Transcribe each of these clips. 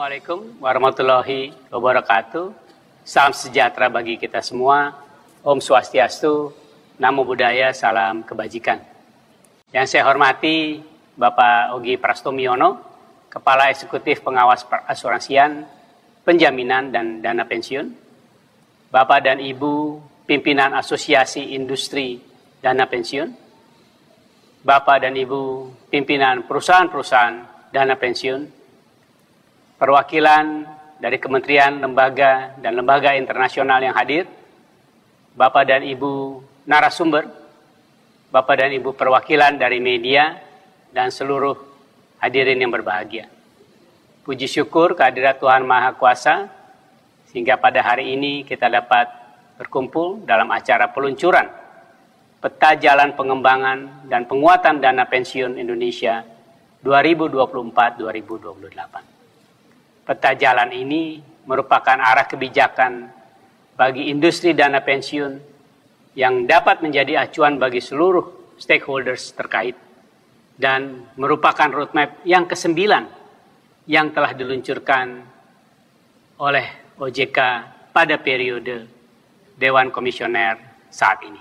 Assalamualaikum warahmatullahi wabarakatuh. Salam sejahtera bagi kita semua. Om Swastiastu, Namo Buddhaya, salam kebajikan. Yang saya hormati Bapak Ogi Prastomiono, Kepala Eksekutif Pengawas Asuransian, Penjaminan dan Dana Pensiun. Bapak dan Ibu Pimpinan Asosiasi Industri Dana Pensiun. Bapak dan Ibu Pimpinan Perusahaan-perusahaan Dana Pensiun. Perwakilan dari kementerian, lembaga, dan lembaga internasional yang hadir, Bapak dan Ibu narasumber, Bapak dan Ibu perwakilan dari media, dan seluruh hadirin yang berbahagia. Puji syukur kehadirat Tuhan Maha Kuasa, sehingga pada hari ini kita dapat berkumpul dalam acara peluncuran Peta Jalan Pengembangan dan Penguatan Dana Pensiun Indonesia 2024-2028. Peta jalan ini merupakan arah kebijakan bagi industri dana pensiun yang dapat menjadi acuan bagi seluruh stakeholders terkait dan merupakan roadmap yang ke-9 yang telah diluncurkan oleh OJK pada periode Dewan Komisioner saat ini.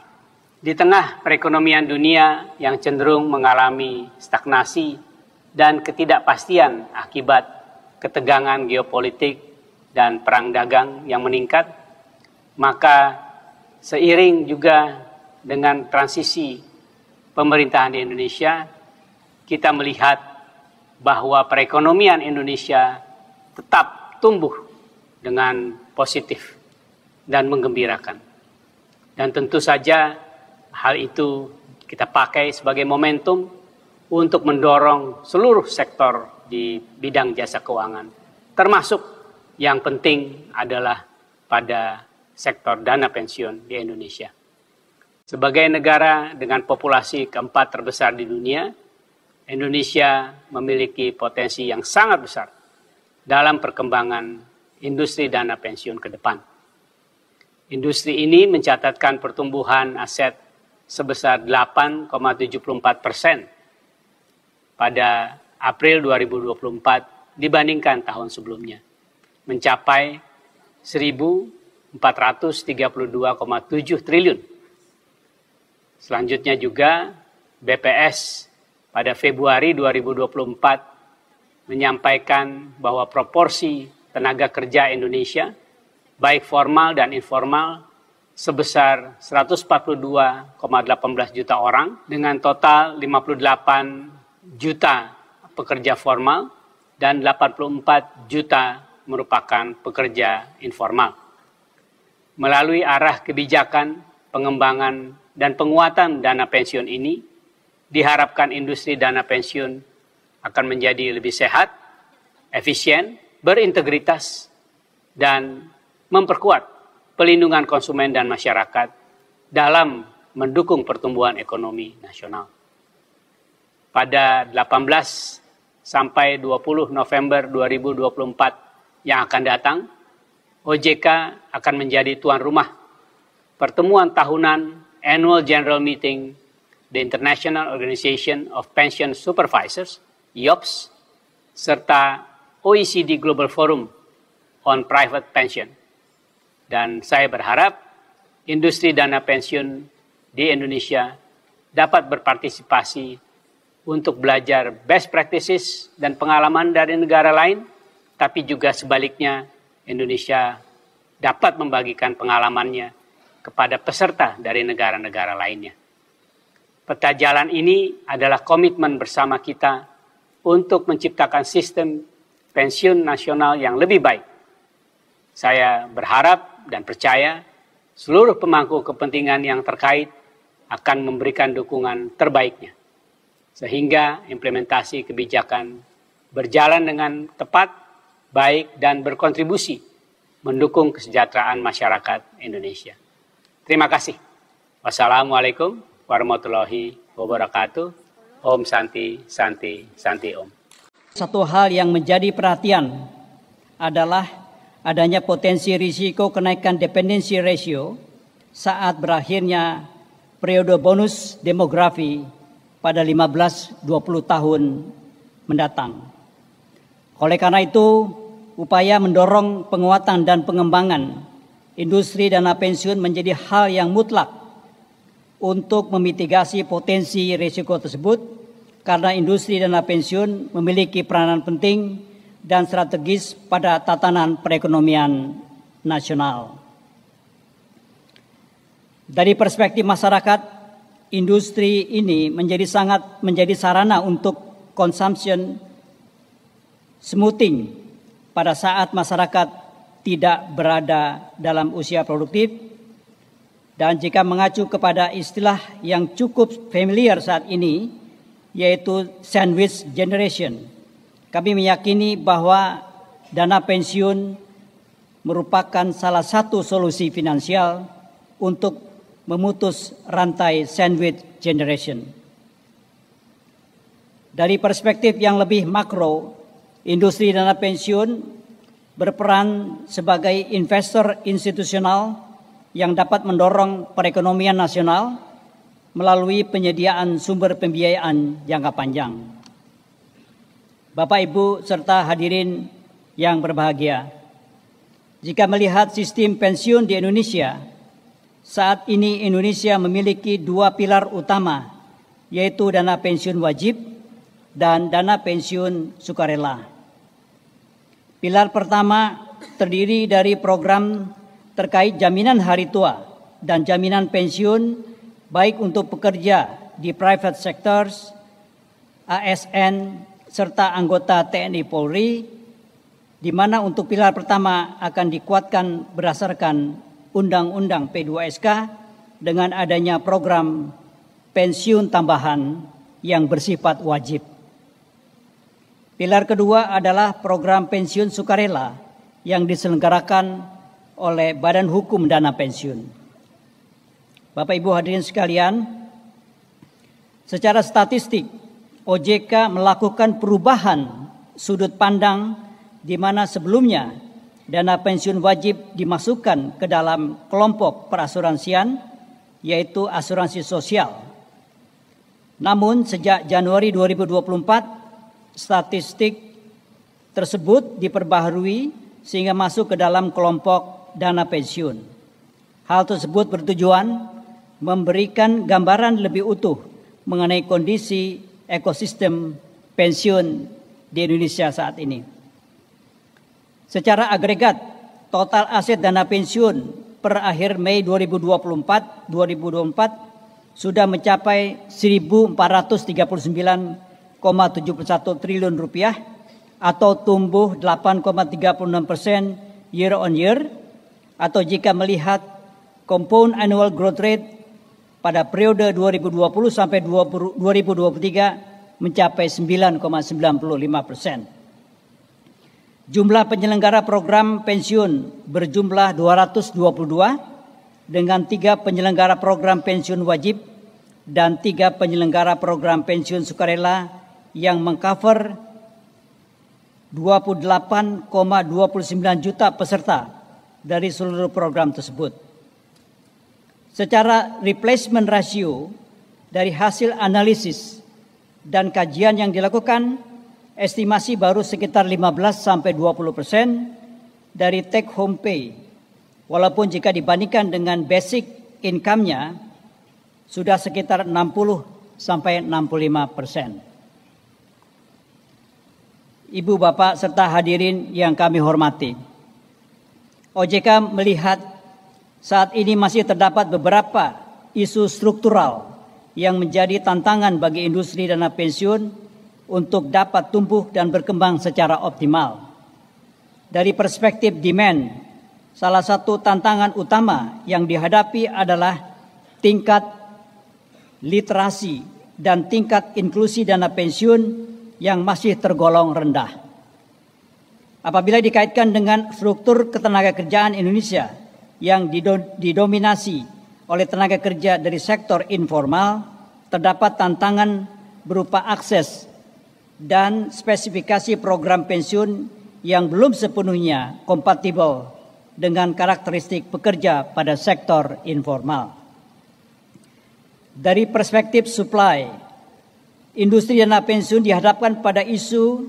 Di tengah perekonomian dunia yang cenderung mengalami stagnasi dan ketidakpastian akibat ketegangan geopolitik dan perang dagang yang meningkat, maka seiring juga dengan transisi pemerintahan di Indonesia, kita melihat bahwa perekonomian Indonesia tetap tumbuh dengan positif dan menggembirakan. Dan tentu saja hal itu kita pakai sebagai momentum untuk mendorong seluruh sektor di bidang jasa keuangan, termasuk yang penting adalah pada sektor dana pensiun di Indonesia. Sebagai negara dengan populasi keempat terbesar di dunia, Indonesia memiliki potensi yang sangat besar dalam perkembangan industri dana pensiun ke depan. Industri ini mencatatkan pertumbuhan aset sebesar 8,74% pada April 2024 dibandingkan tahun sebelumnya, mencapai 1.432,7 triliun. Selanjutnya juga BPS pada Februari 2024 menyampaikan bahwa proporsi tenaga kerja Indonesia, baik formal dan informal, sebesar 142,18 juta orang dengan total 58 juta pekerja formal dan 84 juta merupakan pekerja informal. Melalui arah kebijakan, pengembangan, dan penguatan dana pensiun ini, diharapkan industri dana pensiun akan menjadi lebih sehat, efisien, berintegritas, dan memperkuat pelindungan konsumen dan masyarakat dalam mendukung pertumbuhan ekonomi nasional. Pada 18 sampai 20 November 2024 yang akan datang, OJK akan menjadi tuan rumah pertemuan tahunan Annual General Meeting the International Organization of Pension Supervisors, IOPS, serta OECD Global Forum on Private Pension. Dan saya berharap industri dana pensiun di Indonesia dapat berpartisipasi untuk belajar best practices dan pengalaman dari negara lain, tapi juga sebaliknya Indonesia dapat membagikan pengalamannya kepada peserta dari negara-negara lainnya. Peta jalan ini adalah komitmen bersama kita untuk menciptakan sistem pensiun nasional yang lebih baik. Saya berharap dan percaya seluruh pemangku kepentingan yang terkait akan memberikan dukungan terbaiknya, sehingga implementasi kebijakan berjalan dengan tepat, baik, dan berkontribusi mendukung kesejahteraan masyarakat Indonesia. Terima kasih. Wassalamualaikum warahmatullahi wabarakatuh. Om Santi, Santi, Santi Om. Satu hal yang menjadi perhatian adalah adanya potensi risiko kenaikan dependency ratio saat berakhirnya periode bonus demografi pada 15-20 tahun mendatang. Oleh karena itu, upaya mendorong penguatan dan pengembangan industri dana pensiun menjadi hal yang mutlak untuk memitigasi potensi risiko tersebut, karena industri dana pensiun memiliki peranan penting dan strategis pada tatanan perekonomian nasional. Dari perspektif masyarakat, industri ini menjadi sarana untuk consumption smoothing pada saat masyarakat tidak berada dalam usia produktif, dan jika mengacu kepada istilah yang cukup familiar saat ini, yaitu sandwich generation, kami meyakini bahwa dana pensiun merupakan salah satu solusi finansial untuk memutus rantai sandwich generation. Dari perspektif yang lebih makro, industri dana pensiun berperan sebagai investor institusional yang dapat mendorong perekonomian nasional melalui penyediaan sumber pembiayaan jangka panjang. Bapak, Ibu, serta hadirin yang berbahagia, jika melihat sistem pensiun di Indonesia, saat ini Indonesia memiliki dua pilar utama, yaitu dana pensiun wajib dan dana pensiun sukarela. Pilar pertama terdiri dari program terkait jaminan hari tua dan jaminan pensiun baik untuk pekerja di private sectors, ASN, serta anggota TNI Polri, di mana untuk pilar pertama akan dikuatkan berdasarkan Undang-Undang P2SK dengan adanya program pensiun tambahan yang bersifat wajib. Pilar kedua adalah program pensiun sukarela yang diselenggarakan oleh Badan Hukum Dana Pensiun. Bapak, Ibu, hadirin sekalian, secara statistik OJK melakukan perubahan sudut pandang di mana sebelumnya dana pensiun wajib dimasukkan ke dalam kelompok perasuransian, yaitu asuransi sosial. Namun sejak Januari 2024, statistik tersebut diperbaharui sehingga masuk ke dalam kelompok dana pensiun. Hal tersebut bertujuan memberikan gambaran lebih utuh mengenai kondisi ekosistem pensiun di Indonesia saat ini. Secara agregat, total aset dana pensiun per akhir Mei 2024 sudah mencapai 1.439,71 triliun rupiah atau tumbuh 8,36% year on year, atau jika melihat compound annual growth rate pada periode 2020 sampai 2023 mencapai 9,95%. Jumlah penyelenggara program pensiun berjumlah 222 dengan 3 penyelenggara program pensiun wajib dan 3 penyelenggara program pensiun sukarela yang mengcover 28,29 juta peserta dari seluruh program tersebut. Secara replacement ratio dari hasil analisis dan kajian yang dilakukan, estimasi baru sekitar 15-20% dari take home pay. Walaupun jika dibandingkan dengan basic income-nya sudah sekitar 60-65%. Ibu, Bapak, serta hadirin yang kami hormati, OJK melihat saat ini masih terdapat beberapa isu struktural yang menjadi tantangan bagi industri dana pensiun untuk dapat tumbuh dan berkembang secara optimal. Dari perspektif demand, salah satu tantangan utama yang dihadapi adalah tingkat literasi dan tingkat inklusi dana pensiun yang masih tergolong rendah. Apabila dikaitkan dengan struktur ketenagakerjaan Indonesia yang didominasi oleh tenaga kerja dari sektor informal, terdapat tantangan berupa akses dan spesifikasi program pensiun yang belum sepenuhnya kompatibel dengan karakteristik pekerja pada sektor informal. Dari perspektif supply, industri dana pensiun dihadapkan pada isu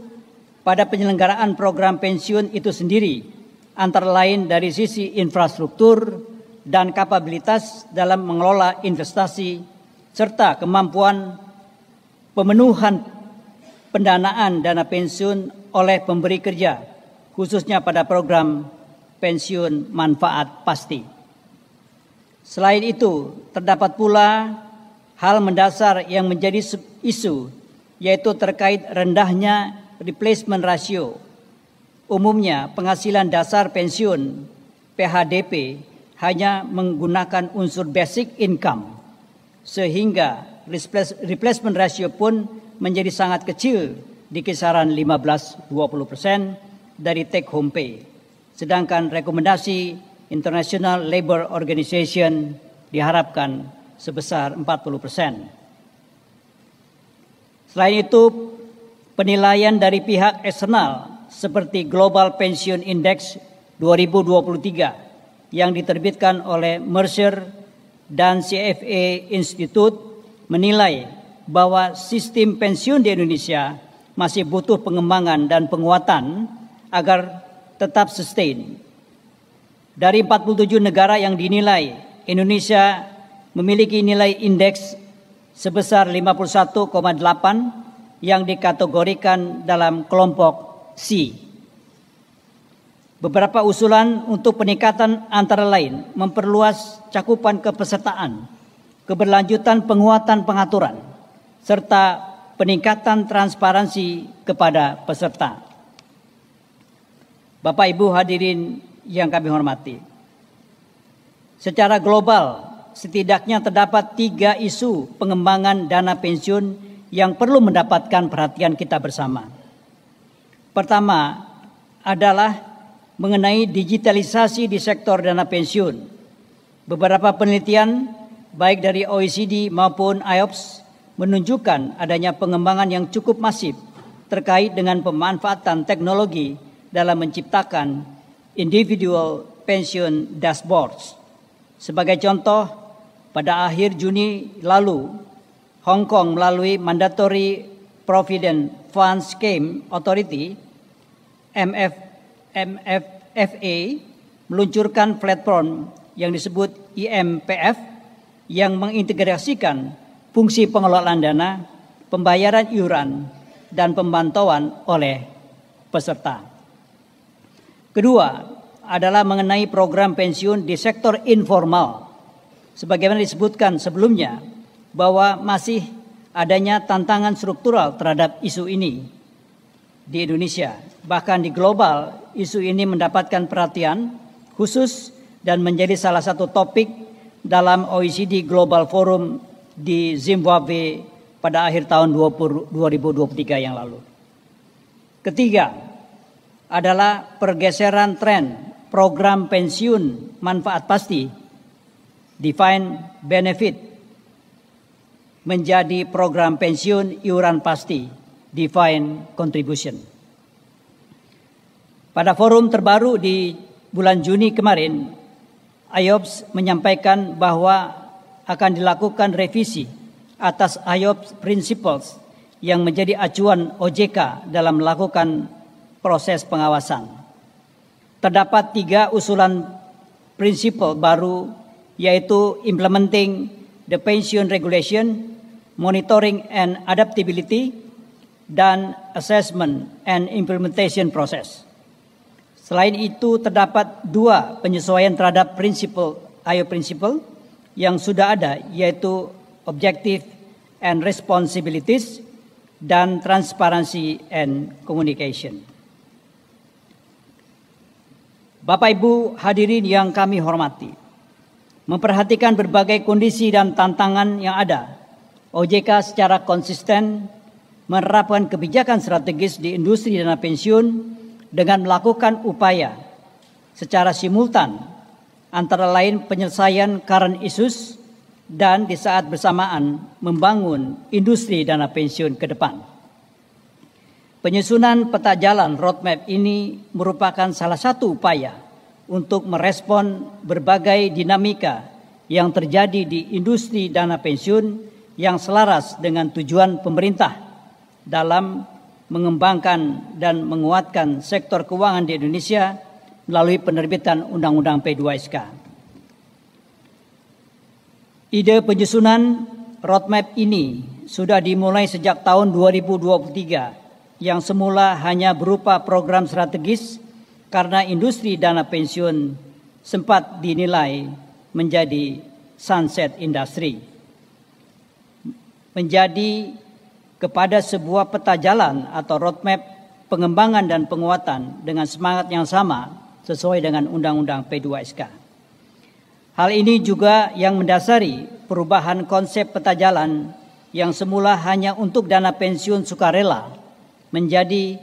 pada penyelenggaraan program pensiun itu sendiri, antara lain dari sisi infrastruktur dan kapabilitas dalam mengelola investasi, serta kemampuan pemenuhan pendanaan dana pensiun oleh pemberi kerja, khususnya pada program pensiun manfaat pasti. Selain itu, terdapat pula hal mendasar yang menjadi isu, yaitu terkait rendahnya replacement ratio. Umumnya penghasilan dasar pensiun PHDP hanya menggunakan unsur basic income, sehingga replacement ratio pun menjadi sangat kecil di kisaran 15-20% dari take home pay. Sedangkan rekomendasi International Labour Organization diharapkan sebesar 40%. Selain itu, penilaian dari pihak eksternal seperti Global Pension Index 2023 yang diterbitkan oleh Mercer dan CFA Institute menilai bahwa sistem pensiun di Indonesia masih butuh pengembangan dan penguatan agar tetap sustain. Dari 47 negara yang dinilai, Indonesia memiliki nilai indeks sebesar 51,8 yang dikategorikan dalam kelompok C. Beberapa usulan untuk peningkatan antara lain memperluas cakupan kepesertaan, keberlanjutan penguatan pengaturan, serta peningkatan transparansi kepada peserta. Bapak Ibu hadirin yang kami hormati, secara global setidaknya terdapat 3 isu pengembangan dana pensiun yang perlu mendapatkan perhatian kita bersama. Pertama adalah mengenai digitalisasi di sektor dana pensiun. Beberapa penelitian baik dari OECD maupun IOPS menunjukkan adanya pengembangan yang cukup masif terkait dengan pemanfaatan teknologi dalam menciptakan individual pension dashboards. Sebagai contoh, pada akhir Juni lalu, Hong Kong melalui Mandatory Provident Fund Scheme Authority MFFA meluncurkan platform yang disebut IMPF yang mengintegrasikan fungsi pengelolaan dana, pembayaran iuran, dan pemantauan oleh peserta. Kedua adalah mengenai program pensiun di sektor informal. Sebagaimana disebutkan sebelumnya, bahwa masih adanya tantangan struktural terhadap isu ini di Indonesia. Bahkan di global, isu ini mendapatkan perhatian khusus dan menjadi salah satu topik dalam OECD Global Forum di Zimbabwe pada akhir tahun 2023 yang lalu. Ketiga adalah pergeseran tren program pensiun manfaat pasti, defined benefit, menjadi program pensiun iuran pasti, defined contribution. Pada forum terbaru di bulan Juni kemarin, IOPS menyampaikan bahwa akan dilakukan revisi atas IOPS Principles yang menjadi acuan OJK dalam melakukan proses pengawasan. Terdapat 3 usulan prinsip baru, yaitu implementing the pension regulation, monitoring and adaptability, dan assessment and implementation process. Selain itu, terdapat 2 penyesuaian terhadap IOPS Principle yang sudah ada, yaitu objective and responsibilities dan transparency and communication. Bapak Ibu hadirin yang kami hormati, memperhatikan berbagai kondisi dan tantangan yang ada, OJK secara konsisten menerapkan kebijakan strategis di industri dana pensiun dengan melakukan upaya secara simultan antara lain penyelesaian current issues dan di saat bersamaan membangun industri dana pensiun ke depan. Penyusunan peta jalan roadmap ini merupakan salah satu upaya untuk merespon berbagai dinamika yang terjadi di industri dana pensiun yang selaras dengan tujuan pemerintah dalam mengembangkan dan menguatkan sektor keuangan di Indonesia melalui penerbitan Undang-Undang P2SK. Ide penyusunan roadmap ini sudah dimulai sejak tahun 2023 yang semula hanya berupa program strategis karena industri dana pensiun sempat dinilai menjadi sunset industry, menjadi kepada sebuah peta jalan atau roadmap pengembangan dan penguatan dengan semangat yang sama sesuai dengan Undang-Undang P2SK. Hal ini juga yang mendasari perubahan konsep peta jalan yang semula hanya untuk dana pensiun sukarela menjadi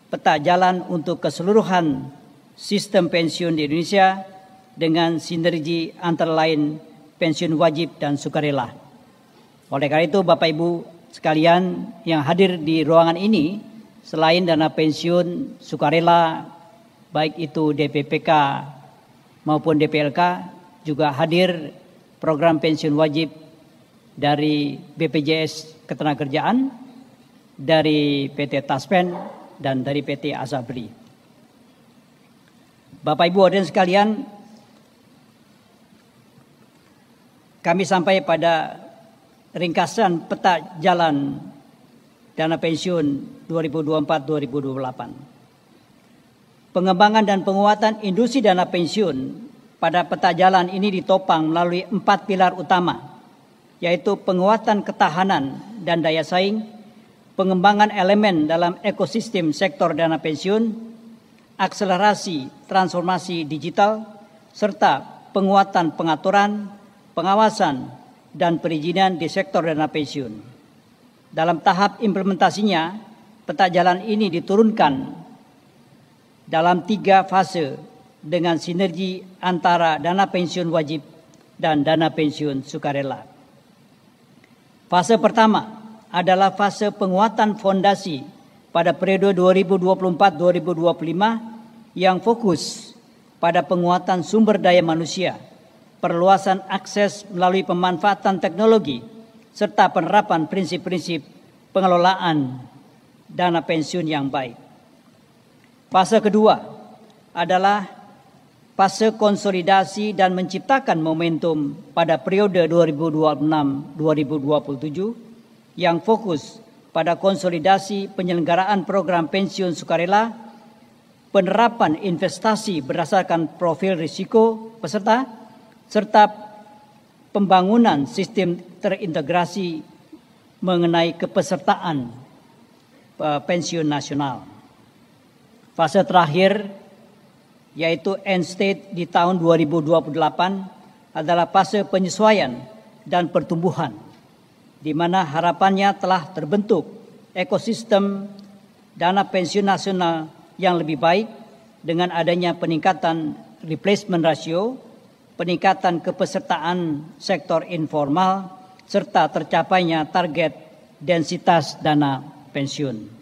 peta jalan untuk keseluruhan sistem pensiun di Indonesia dengan sinergi antara lain pensiun wajib dan sukarela. Oleh karena itu Bapak Ibu sekalian yang hadir di ruangan ini, selain dana pensiun sukarela baik itu DPPK maupun DPLK, juga hadir program pensiun wajib dari BPJS Ketenagakerjaan, dari PT Taspen, dan dari PT Asabri. Bapak Ibu hadirin sekalian, kami sampai pada ringkasan peta jalan dana pensiun 2024-2028. Pengembangan dan penguatan industri dana pensiun pada peta jalan ini ditopang melalui 4 pilar utama, yaitu penguatan ketahanan dan daya saing, pengembangan elemen dalam ekosistem sektor dana pensiun, akselerasi transformasi digital, serta penguatan pengaturan, pengawasan, dan perizinan di sektor dana pensiun. Dalam tahap implementasinya, peta jalan ini diturunkan dalam 3 fase dengan sinergi antara dana pensiun wajib dan dana pensiun sukarela. Fase pertama adalah fase penguatan fondasi pada periode 2024-2025 yang fokus pada penguatan sumber daya manusia, perluasan akses melalui pemanfaatan teknologi, serta penerapan prinsip-prinsip pengelolaan dana pensiun yang baik. Fase kedua adalah fase konsolidasi dan menciptakan momentum pada periode 2026-2027 yang fokus pada konsolidasi penyelenggaraan program pensiun sukarela, penerapan investasi berdasarkan profil risiko peserta, serta pembangunan sistem terintegrasi mengenai kepesertaan pensiun nasional. Fase terakhir yaitu end state di tahun 2028 adalah fase penyesuaian dan pertumbuhan, di mana harapannya telah terbentuk ekosistem dana pensiun nasional yang lebih baik dengan adanya peningkatan replacement ratio, peningkatan kepesertaan sektor informal, serta tercapainya target densitas dana pensiun.